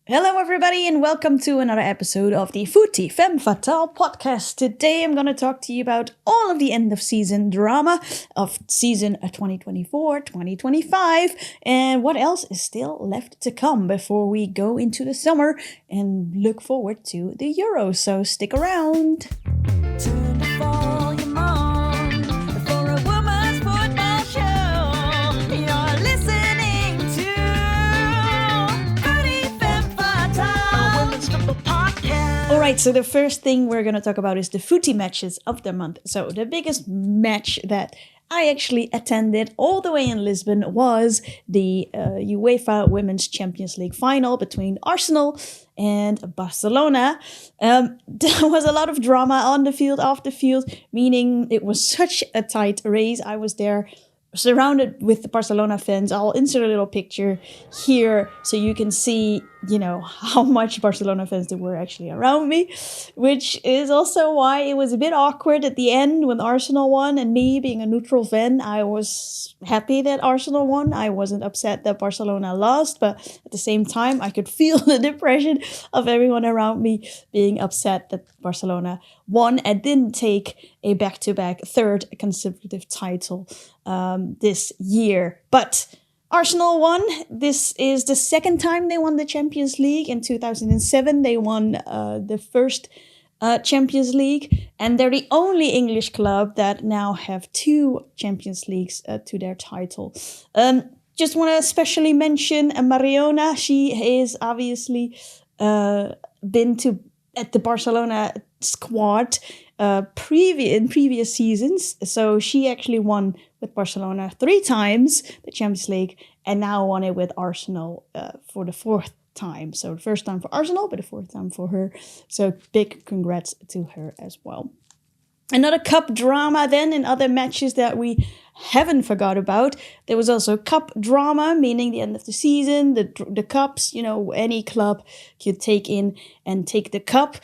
Hello, everybody, and welcome to another episode of the Footie Femme Fatale podcast. Today, I'm going to talk to you about all of the end of season drama of season 2024-2025 and what else is still left to come before we go into the summer and look forward to the Euros. So stick around. Turn the volume on for a woman's football show. You're listening to Footie Femme Fatale, a women's football podcast. All right, so the first thing we're going to talk about is the footy matches of the month. So the biggest match that I actually attended all the way in Lisbon was the UEFA Women's Champions League final between Arsenal and Barcelona. There was a lot of drama on the field, off the field, meaning it was such a tight race. I was there surrounded with the Barcelona fans. I'll insert a little picture here so you can see, how much Barcelona fans there were actually around me, which is also why it was a bit awkward at the end when Arsenal won, and me being a neutral fan, I was happy that Arsenal won. I wasn't upset that Barcelona lost, but at the same time, I could feel the depression of everyone around me being upset that Barcelona won and didn't take a back-to-back third consecutive title this year. But Arsenal won. This is the second time they won the Champions League. In 2007, they won the first Champions League, and they're the only English club that now have two Champions Leagues to their title. Just want to especially mention Mariona. She is obviously been at the Barcelona squad in previous seasons. So she actually won with Barcelona 3 times the Champions League, and now won it with Arsenal for the 4th time. So the first time for Arsenal, but the 4th time for her. So big congrats to her as well. Another cup drama then in other matches that we haven't forgot about. There was also cup drama, meaning the end of the season, the cups, any club could take in and take the cup.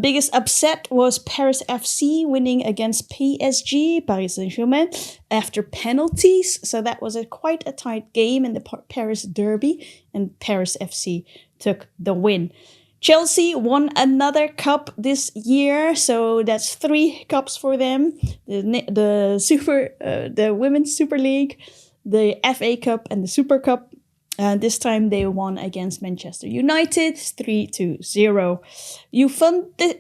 Biggest upset was Paris FC winning against PSG, Paris Saint-Germain, after penalties. So that was quite a tight game in the Paris derby, and Paris FC took the win. Chelsea won another cup this year, so that's 3 cups for them. The Women's Super League, the FA Cup, and the Super Cup. This time they won against Manchester United 3-0.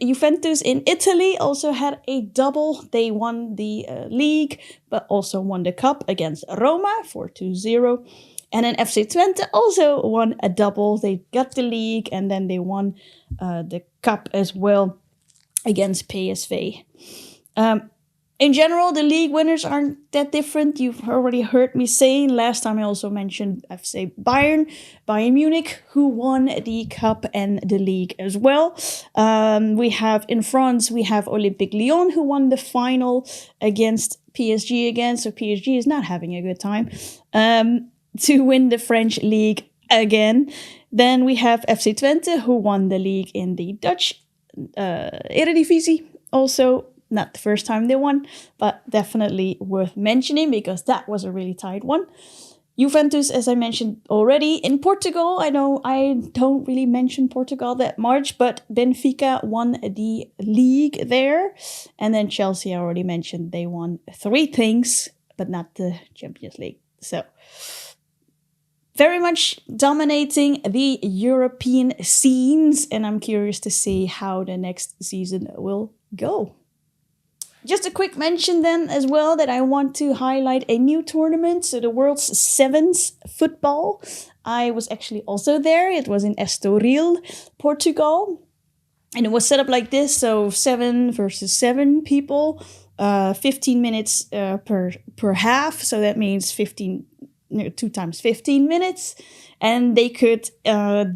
Juventus in Italy also had a double. They won the league, but also won the cup against Roma 4-0. And then FC Twente also won a double. They got the league and then they won the cup as well against PSV. In general, the league winners aren't that different. You've already heard me saying last time I also mentioned FC Bayern Munich, who won the cup and the league as well. We have in France, we have Olympique Lyon, who won the final against PSG again. So PSG is not having a good time. To win the French league again. Then we have FC Twente, who won the league in the Dutch Eredivisie. Also, not the first time they won, but definitely worth mentioning because that was a really tight one. Juventus, as I mentioned already, in Portugal. I know I don't really mention Portugal that much, but Benfica won the league there. And then Chelsea, I already mentioned, they won 3 things, but not the Champions League. So very much dominating the European scenes, and I'm curious to see how the next season will go. Just a quick mention then as well that I want to highlight a new tournament, so the World's Sevens football. I was actually also there. It was in Estoril, Portugal, and it was set up like this, so 7 versus 7 people, 15 minutes per half, so that means 2 times 15 minutes, and they could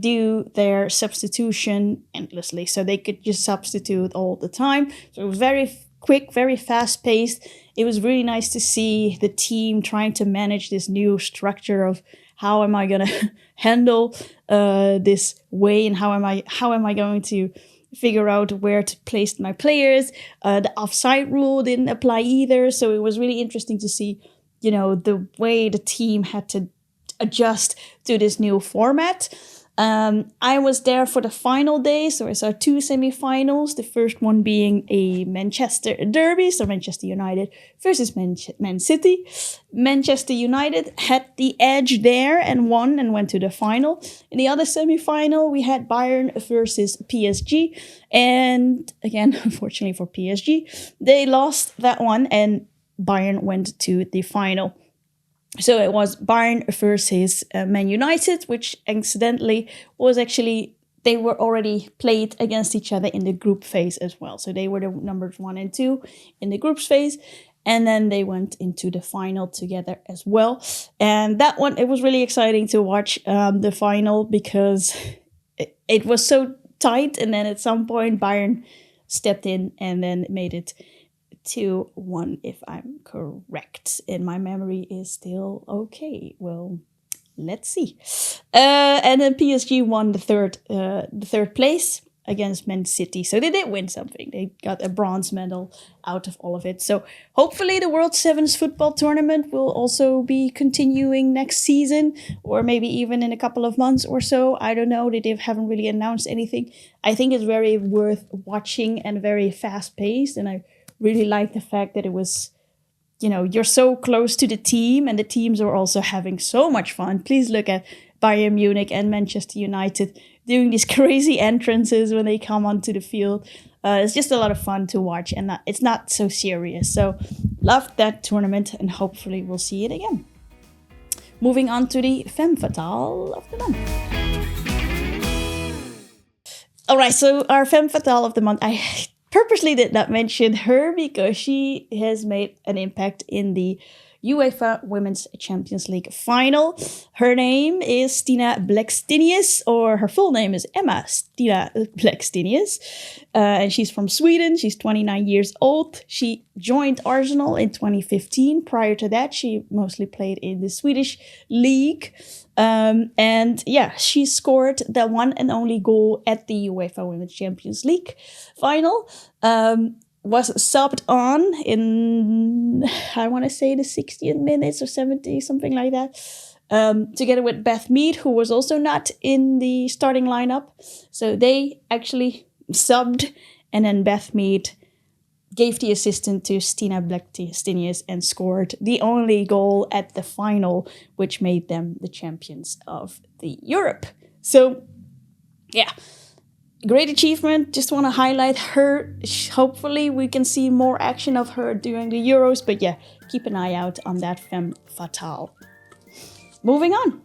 do their substitution endlessly. So they could just substitute all the time. So it was very quick, very fast paced. It was really nice to see the team trying to manage this new structure of how am I going to handle this way, and how am I going to figure out where to place my players. The offside rule didn't apply either. So it was really interesting to see the way the team had to adjust to this new format. I was there for the final day, so I saw 2 semi-finals. The first one being a Manchester derby, so Manchester United versus Man City. Manchester United had the edge there and won and went to the final. In the other semi-final, we had Bayern versus PSG. And again, unfortunately for PSG, they lost that one and Bayern went to the final. So it was Bayern versus Man United, which incidentally was actually, they were already played against each other in the group phase as well. So they were the numbers 1 and 2 in the groups phase. And then they went into the final together as well. And that one, it was really exciting to watch the final because it was so tight. And then at some point, Bayern stepped in and then made it 2-1, if I'm correct. And my memory is still okay. Well, let's see. And then PSG won the third place against Man City. So they did win something. They got a bronze medal out of all of it. So hopefully the World Sevens football tournament will also be continuing next season, or maybe even in a couple of months or so. I don't know. They haven't really announced anything. I think it's very worth watching and very fast paced. And I really like the fact that it was, you're so close to the team and the teams are also having so much fun. Please look at Bayern Munich and Manchester United doing these crazy entrances when they come onto the field. It's just a lot of fun to watch and it's not so serious. So loved that tournament and hopefully we'll see it again. Moving on to the Femme Fatale of the month. All right, so our Femme Fatale of the month, I purposely did not mention her because she has made an impact in the UEFA Women's Champions League final. Her name is Stina Blackstenius, or her full name is Emma Stina Blackstenius. And she's from Sweden. She's 29 years old. She joined Arsenal in 2015. Prior to that, she mostly played in the Swedish league. And yeah, she scored the one and only goal at the UEFA Women's Champions League final. Was subbed on in, I want to say, the 60th minutes or 70, something like that, together with Beth Mead, who was also not in the starting lineup. So they actually subbed, and then Beth Mead gave the assistant to Stina Blackstenius and scored the only goal at the final, which made them the champions of the Europe. So, yeah. Great achievement. Just want to highlight her. Hopefully we can see more action of her during the Euros. But yeah, keep an eye out on that Femme Fatale. Moving on.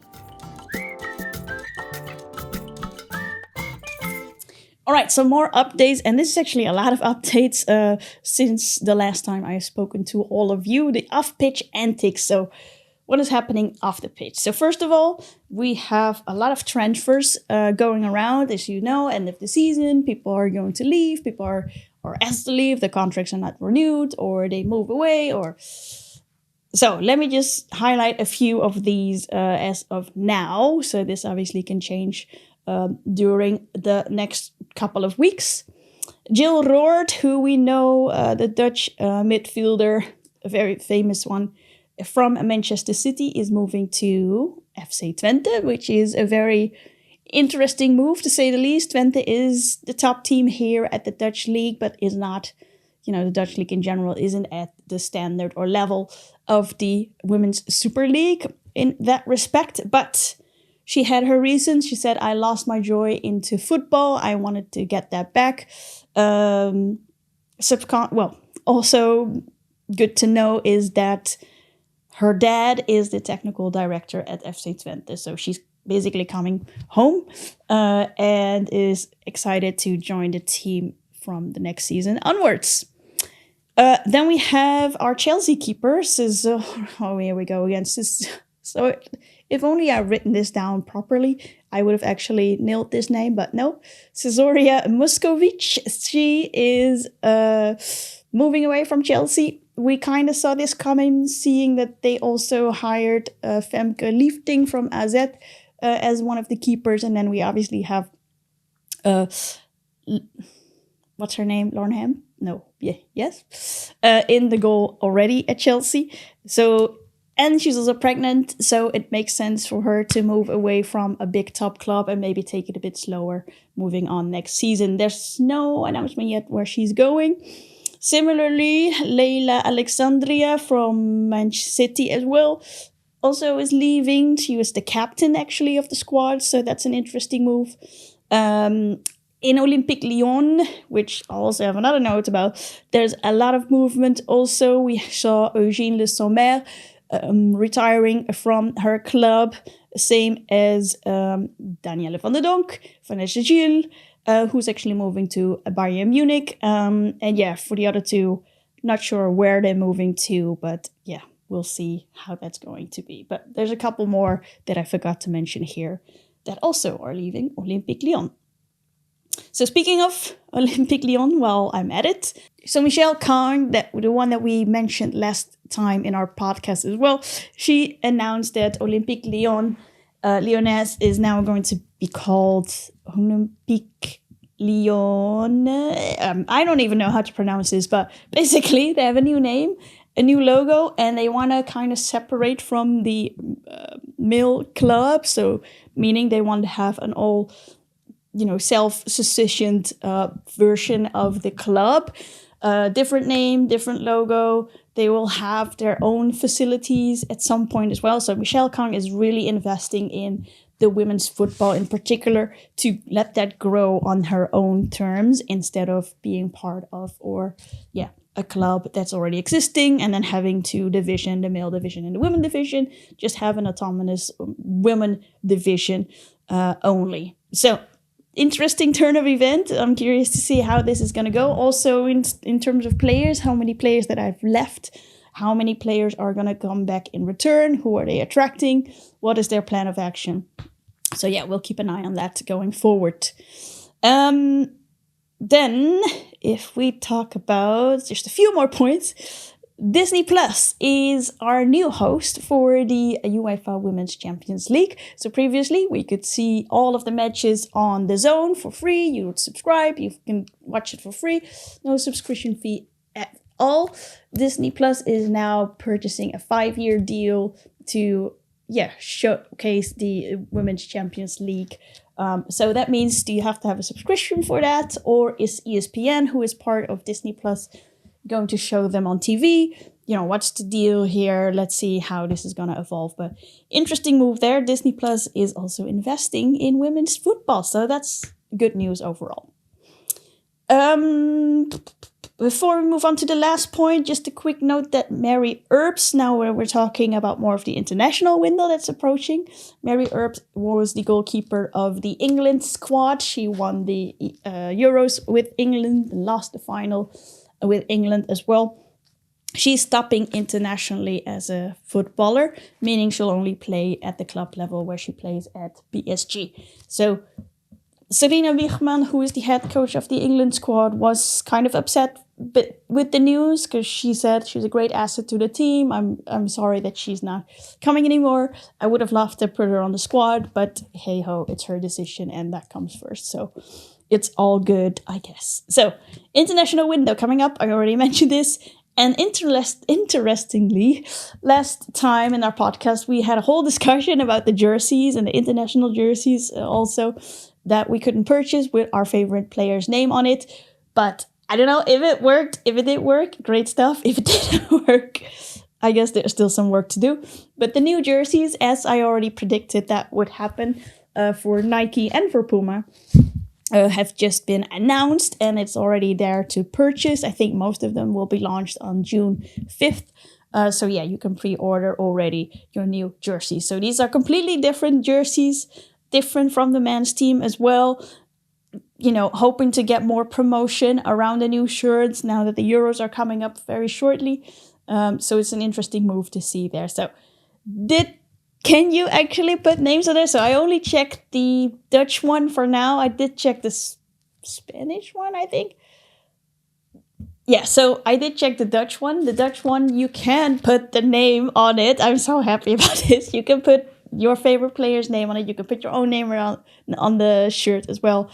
All right, some more updates. And this is actually a lot of updates since the last time I've spoken to all of you. The off-pitch antics. So what is happening off the pitch? So first of all, we have a lot of transfers going around, as you know, end of the season. People are going to leave. People are asked to leave. The contracts are not renewed, or they move away. So let me just highlight a few of these as of now. So this obviously can change during the next couple of weeks. Jill Roord, who we know, the Dutch midfielder, a very famous one, from Manchester City, is moving to FC Twente, which is a very interesting move, to say the least. Twente is the top team here at the Dutch league, but is not, the Dutch league in general isn't at the standard or level of the Women's Super League in that respect. But she had her reasons. She said, I lost my joy into football. I wanted to get that back. Also good to know is that her dad is the technical director at FC Twente, so she's basically coming home and is excited to join the team from the next season onwards. Then we have our Chelsea keeper, here we go again. So if only I'd written this down properly, I would have actually nailed this name, but no. Cesaria Muskovic, she is moving away from Chelsea. We kind of saw this coming, seeing that they also hired Femke Liefding from AZ as one of the keepers. And then we obviously have, what's her name? Lauren Ham? No, yes. In the goal already at Chelsea. So And she's also pregnant, so it makes sense for her to move away from a big top club and maybe take it a bit slower moving on next season. There's no announcement yet where she's going. Similarly, Leila Alexandria from Manchester City as well also is leaving. She was the captain actually of the squad, so that's an interesting move. In Olympique Lyon, which I also have another note about, there's a lot of movement also. We saw Eugène Le Sommer retiring from her club, same as Danielle van der Donk, Vanessa Gilles, who's actually moving to Bayern Munich. And yeah, for the other two, not sure where they're moving to, but yeah, we'll see how that's going to be. But there's a couple more that I forgot to mention here that also are leaving Olympique Lyon. So speaking of Olympique Lyon, well, I'm at it. So Michelle Kang, the one that we mentioned last time in our podcast as well, she announced that Olympique Lyon, Lyonnais is now going to be called Olympique Lyon. I don't even know how to pronounce this, but basically they have a new name, a new logo, and they want to kind of separate from the male club. So meaning they want to have an all, self-sufficient version of the club. Different name, different logo. They will have their own facilities at some point as well. So Michelle Kang is really investing in the women's football in particular to let that grow on her own terms instead of being part of a club that's already existing and then having two divisions, the male division and the women division, just have an autonomous women division only. So interesting turn of event. I'm curious to see how this is going to go. Also in terms of players, how many players that I've left, how many players are going to come back in return, who are they attracting, what is their plan of action. So yeah, we'll keep an eye on that going forward. Then if we talk about just a few more points, Disney Plus is our new host for the UEFA Women's Champions League. So previously we could see all of the matches on the Zone for free. You would subscribe, you can watch it for free, no subscription fee at all. Disney Plus is now purchasing a 5-year deal to showcase the Women's Champions League. So that means, do you have to have a subscription for that, or is ESPN, who is part of Disney Plus, going to show them on TV? What's the deal here? Let's see how this is going to evolve. But interesting move there. Disney Plus is also investing in women's football, so that's good news overall. Before we move on to the last point, just a quick note that Mary Earps, now we're talking about more of the international window that's approaching. Mary Earps was the goalkeeper of the England squad. She won the Euros with England and lost the final with England as well. She's stopping internationally as a footballer, meaning she'll only play at the club level where she plays at PSG. So Serena Wiegman, who is the head coach of the England squad, was kind of upset with the news because she said she's a great asset to the team. I'm sorry that she's not coming anymore. I would have loved to put her on the squad, but hey ho, it's her decision and that comes first. So it's all good, I guess. So international window coming up. I already mentioned this. And interestingly, last time in our podcast, we had a whole discussion about the jerseys and the international jerseys also that we couldn't purchase with our favorite player's name on it. But I don't know if it worked. If it did work, great stuff. If it didn't work, I guess there's still some work to do. But the new jerseys, as I already predicted that would happen for Nike and for Puma, have just been announced and it's already there to purchase. I think most of them will be launched on June 5th. So yeah, you can pre-order already your new jerseys. So these are completely different jerseys, different from the men's team as well. Hoping to get more promotion around the new shirts now that the Euros are coming up very shortly. So it's an interesting move to see there. So can you actually put names on there? So I only checked the Dutch one for now. I did check the Spanish one, I think. Yeah, so I did check the Dutch one. The Dutch one, you can put the name on it. I'm so happy about this. You can put your favorite player's name on it. You can put your own name around on the shirt as well.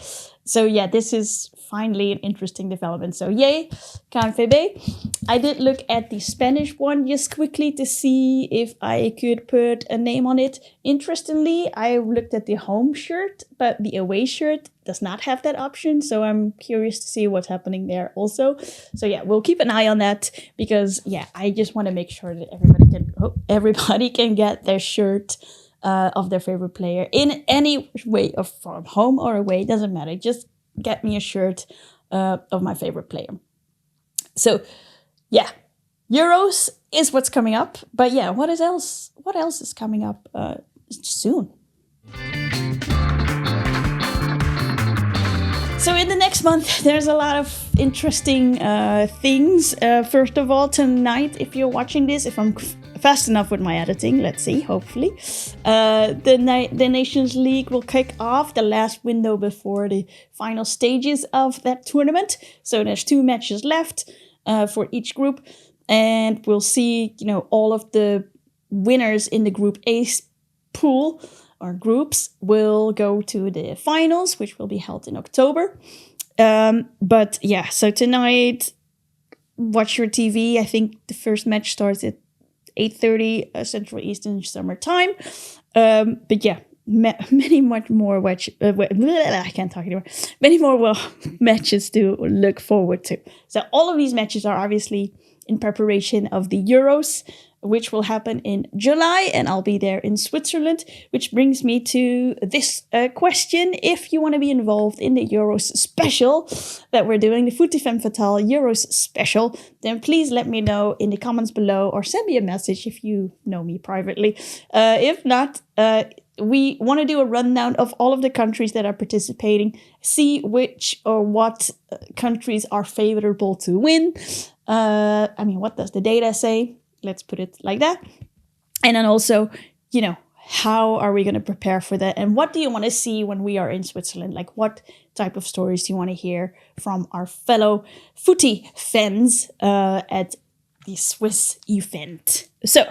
So yeah, this is finally an interesting development. So yay, KNVB. I did look at the Spanish one just quickly to see if I could put a name on it. Interestingly, I looked at the home shirt, but the away shirt does not have that option. So I'm curious to see what's happening there also. So yeah, we'll keep an eye on that because yeah, I just want to make sure that everybody can get their shirt of their favorite player in any way, of from home or away, doesn't matter. Just get me a shirt of my favorite player. So yeah, Euros is what's coming up. But yeah, what else is coming up soon? So in the next month, there's a lot of interesting things. First of all, tonight, if you're watching this, if I'm fast enough with my editing, let's see, hopefully. The Nations League will kick off, the last window before the final stages of that tournament. So there's 2 matches left for each group. And we'll see, all of the winners in the Group A pool or groups will go to the finals, which will be held in October. But yeah, so tonight, watch your TV. I think the first match starts at 8:30 Central Eastern Summer Time. But yeah, many much more I can't talk anymore. Many more matches to look forward to. So all of these matches are obviously in preparation of the Euros, which will happen in July, and I'll be there in Switzerland, which brings me to this question. If you want to be involved in the Euros special that we're doing, the Footie Femme Fatale Euros special, then please let me know in the comments below or send me a message if you know me privately. If not, we want to do a rundown of all of the countries that are participating, see which or what countries are favorable to win. What does the data say? Let's put it like that. And then also, how are we going to prepare for that? And what do you want to see when we are in Switzerland? Like, what type of stories do you want to hear from our fellow footy fans at the Swiss event? So,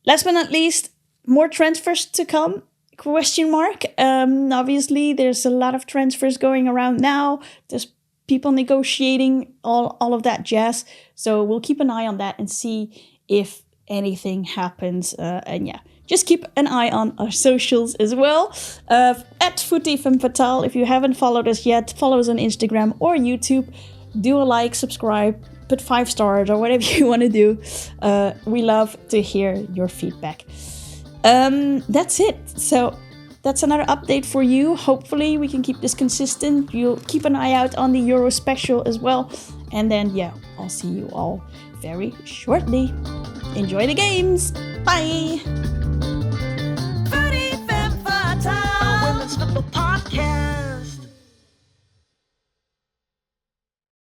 last but not least, more transfers to come? Question mark. Obviously, there's a lot of transfers going around now. There's people negotiating, all of that jazz. So we'll keep an eye on that and see if anything happens. And yeah, just keep an eye on our socials as well. At Footie Femme Fatale. If you haven't followed us yet, follow us on Instagram or YouTube. Do a like, subscribe, put 5 stars or whatever you want to do. We love to hear your feedback. That's it. So that's another update for you. Hopefully we can keep this consistent. You'll keep an eye out on the Euro special as well. And then, yeah, I'll see you all very shortly. Enjoy the games. Bye. Footie Femme Fatale, a women's football podcast.